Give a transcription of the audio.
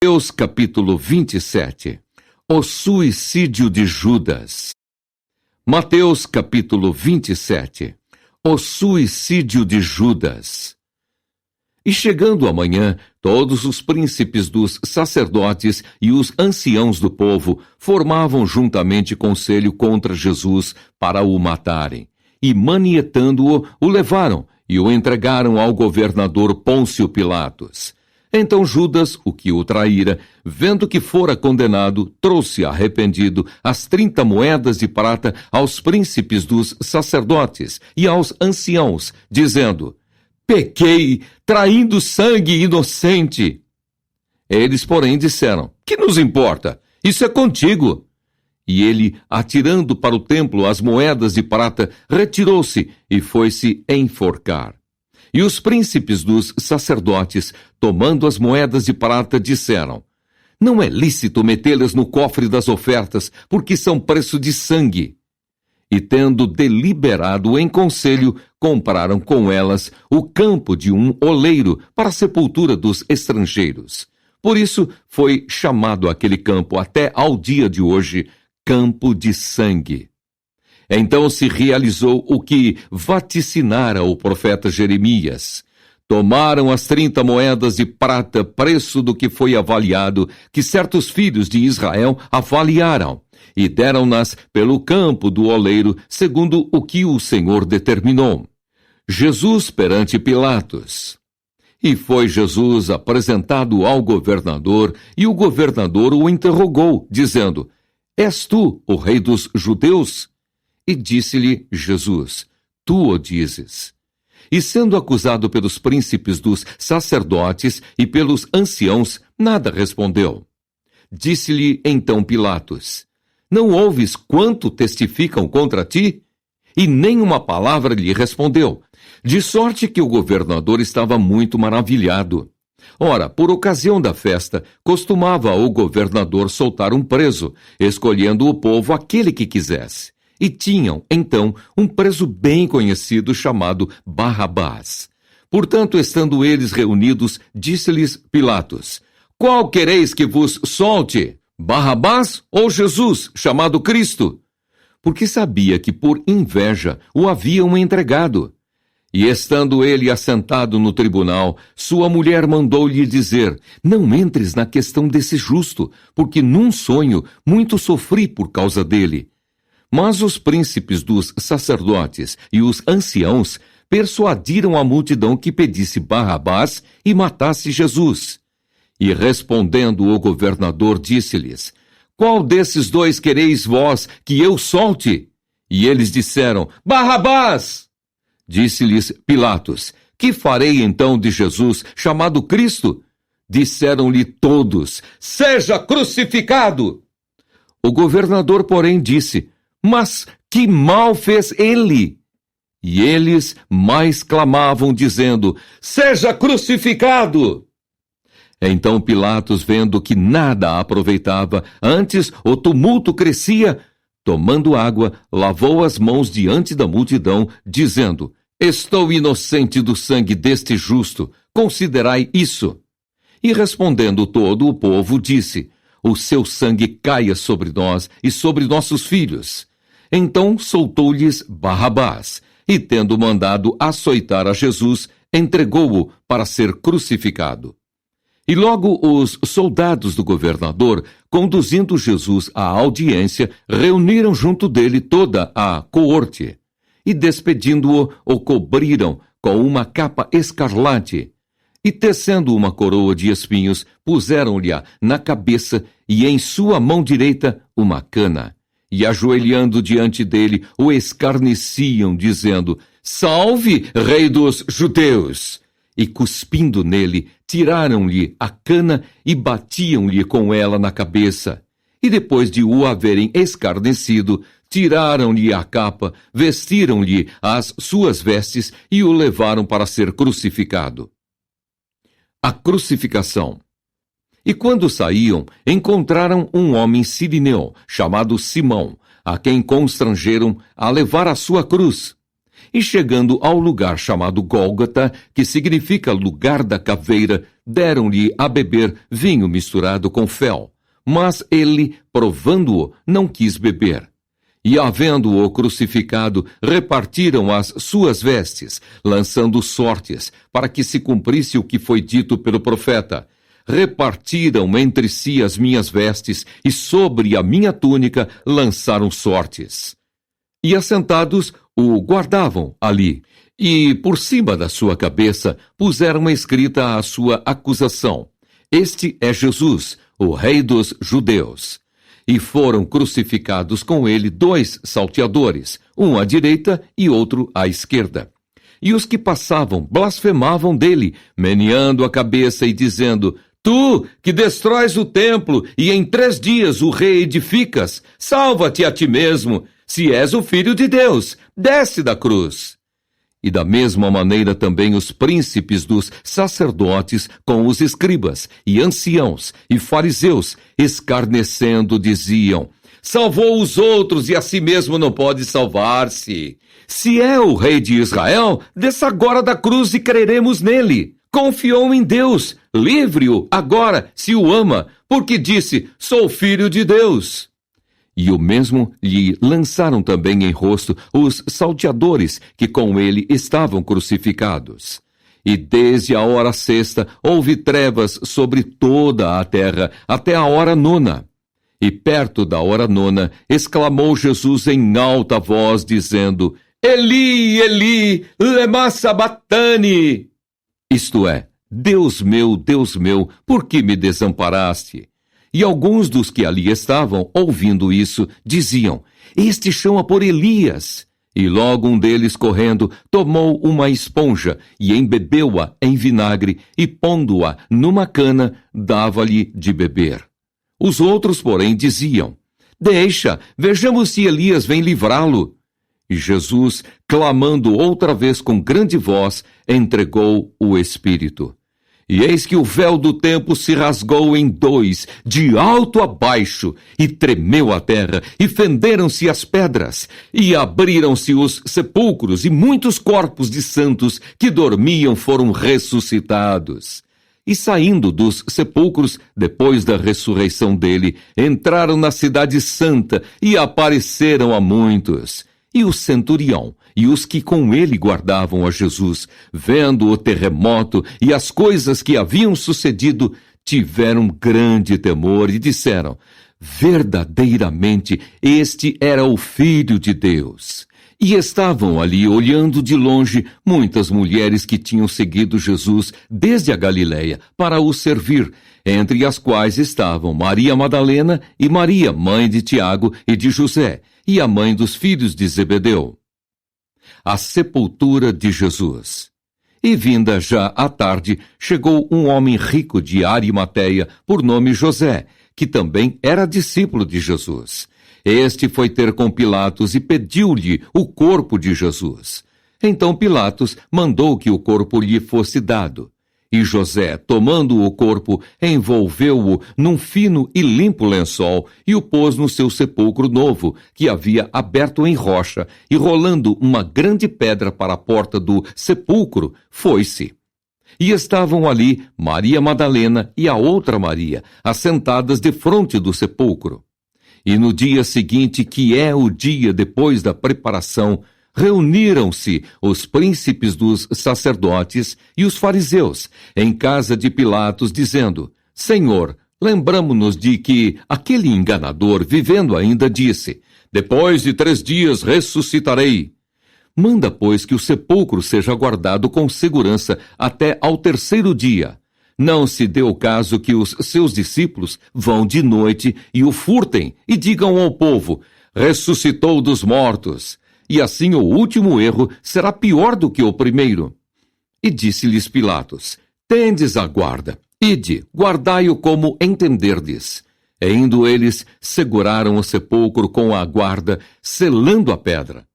Mateus capítulo 27. O suicídio de Judas. Mateus capítulo 27. O suicídio de Judas. E chegando a manhã, todos os príncipes dos sacerdotes e os anciãos do povo formavam juntamente conselho contra Jesus para o matarem. E manietando-o, o levaram e o entregaram ao governador Pôncio Pilatos. Então Judas, o que o traíra, vendo que fora condenado, trouxe arrependido as 30 moedas de prata aos príncipes dos sacerdotes e aos anciãos, dizendo: pequei, traindo sangue inocente. Eles, porém, disseram: que nos importa? Isso é contigo. E ele, atirando para o templo as moedas de prata, retirou-se e foi-se enforcar. E os príncipes dos sacerdotes, tomando as moedas de prata, disseram: não é lícito metê-las no cofre das ofertas, porque são preço de sangue. E tendo deliberado em conselho, compraram com elas o campo de um oleiro para a sepultura dos estrangeiros. Por isso foi chamado aquele campo até ao dia de hoje Campo de Sangue. Então se realizou o que vaticinara o profeta Jeremias. Tomaram as 30 moedas de prata, preço do que foi avaliado, que certos filhos de Israel avaliaram, e deram-nas pelo campo do oleiro, segundo o que o Senhor determinou. Jesus perante Pilatos. E foi Jesus apresentado ao governador, e o governador o interrogou, dizendo: és tu o rei dos judeus? E disse-lhe Jesus: tu o dizes. E sendo acusado pelos príncipes dos sacerdotes e pelos anciãos, nada respondeu. Disse-lhe então Pilatos: não ouves quanto testificam contra ti? E nem uma palavra lhe respondeu, de sorte que o governador estava muito maravilhado. Ora, por ocasião da festa, costumava o governador soltar um preso, escolhendo o povo aquele que quisesse. E tinham, então, um preso bem conhecido chamado Barrabás. Portanto, estando eles reunidos, disse-lhes Pilatos: qual quereis que vos solte? Barrabás ou Jesus, chamado Cristo? Porque sabia que por inveja o haviam entregado. E estando ele assentado no tribunal, sua mulher mandou-lhe dizer: não entres na questão desse justo, porque num sonho muito sofri por causa dele. Mas os príncipes dos sacerdotes e os anciãos persuadiram a multidão que pedisse Barrabás e matasse Jesus. E respondendo o governador, disse-lhes: qual desses dois quereis vós que eu solte? E eles disseram: Barrabás! Disse-lhes Pilatos: que farei então de Jesus, chamado Cristo? Disseram-lhe todos: seja crucificado! O governador, porém, disse: mas que mal fez ele? E eles mais clamavam, dizendo: seja crucificado! Então Pilatos, vendo que nada aproveitava, antes o tumulto crescia, tomando água, lavou as mãos diante da multidão, dizendo: estou inocente do sangue deste justo, considerai isso. E respondendo todo o povo, disse: o seu sangue caia sobre nós e sobre nossos filhos. Então soltou-lhes Barrabás, e tendo mandado açoitar a Jesus, entregou-o para ser crucificado. E logo os soldados do governador, conduzindo Jesus à audiência, reuniram junto dele toda a coorte, e despedindo-o, o cobriram com uma capa escarlate, e tecendo uma coroa de espinhos, puseram-lhe-a na cabeça, e em sua mão direita uma cana. E ajoelhando diante dele, o escarneciam, dizendo: salve, rei dos judeus! E cuspindo nele, tiraram-lhe a cana e batiam-lhe com ela na cabeça. E depois de o haverem escarnecido, tiraram-lhe a capa, vestiram-lhe as suas vestes e o levaram para ser crucificado. A crucificação. E quando saíam, encontraram um homem sirineu, chamado Simão, a quem constrangeram a levar a sua cruz. E chegando ao lugar chamado Gólgota, que significa lugar da caveira, deram-lhe a beber vinho misturado com fel. Mas ele, provando-o, não quis beber. E, havendo-o crucificado, repartiram as suas vestes, lançando sortes, para que se cumprisse o que foi dito pelo profeta. Repartiram entre si as minhas vestes, e sobre a minha túnica lançaram sortes. E assentados, o guardavam ali, e por cima da sua cabeça puseram escrita a sua acusação: Este é Jesus, o Rei dos Judeus. E foram crucificados com ele 2 salteadores, um à direita e outro à esquerda. E os que passavam blasfemavam dele, meneando a cabeça e dizendo: Tu, que destróis o templo e em 3 dias o reedificas, salva-te a ti mesmo. Se és o Filho de Deus, desce da cruz. E da mesma maneira também os príncipes dos sacerdotes com os escribas e anciãos e fariseus, escarnecendo, diziam: Salvou os outros e a si mesmo não pode salvar-se. Se é o Rei de Israel, desça agora da cruz e creremos nele. Confiou em Deus, livre-o agora, se o ama, porque disse: Sou filho de Deus. E o mesmo lhe lançaram também em rosto os salteadores que com ele estavam crucificados. E desde a hora 6ª houve trevas sobre toda a terra, até a hora 9ª. E perto da hora 9ª exclamou Jesus em alta voz, dizendo: Eli, Eli, lema sabatani. Isto é, Deus meu, por que me desamparaste? E alguns dos que ali estavam, ouvindo isso, diziam: Este chama por Elias. E logo um deles, correndo, tomou uma esponja e embebeu-a em vinagre e, pondo-a numa cana, dava-lhe de beber. Os outros, porém, diziam: Deixa, vejamos se Elias vem livrá-lo. E Jesus, clamando outra vez com grande voz, entregou o Espírito. E eis que o véu do templo se rasgou em 2, de alto a baixo, e tremeu a terra, e fenderam-se as pedras, e abriram-se os sepulcros, e muitos corpos de santos que dormiam foram ressuscitados. E saindo dos sepulcros, depois da ressurreição dele, entraram na cidade santa, e apareceram a muitos. E o centurião e os que com ele guardavam a Jesus, vendo o terremoto e as coisas que haviam sucedido, tiveram grande temor e disseram: Verdadeiramente, este era o Filho de Deus. E estavam ali, olhando de longe, muitas mulheres que tinham seguido Jesus desde a Galileia para o servir, entre as quais estavam Maria Madalena e Maria, mãe de Tiago e de José, e a mãe dos filhos de Zebedeu. A sepultura de Jesus. E vinda já à tarde, chegou um homem rico de Arimateia, por nome José, que também era discípulo de Jesus. Este foi ter com Pilatos e pediu-lhe o corpo de Jesus. Então Pilatos mandou que o corpo lhe fosse dado. E José, tomando o corpo, envolveu-o num fino e limpo lençol e o pôs no seu sepulcro novo, que havia aberto em rocha, e rolando uma grande pedra para a porta do sepulcro, foi-se. E estavam ali Maria Madalena e a outra Maria, assentadas defronte do sepulcro. E no dia seguinte, que é o dia depois da preparação, reuniram-se os príncipes dos sacerdotes e os fariseus em casa de Pilatos, dizendo: Senhor, lembramo-nos de que aquele enganador, vivendo ainda, disse: Depois de 3 dias ressuscitarei. Manda, pois, que o sepulcro seja guardado com segurança até ao 3º dia. Não se dê o caso que os seus discípulos vão de noite e o furtem e digam ao povo: ressuscitou dos mortos. E assim o último erro será pior do que o primeiro. E disse-lhes Pilatos: Tendes a guarda, ide, guardai-o como entenderdes. E indo eles, seguraram o sepulcro com a guarda, selando a pedra.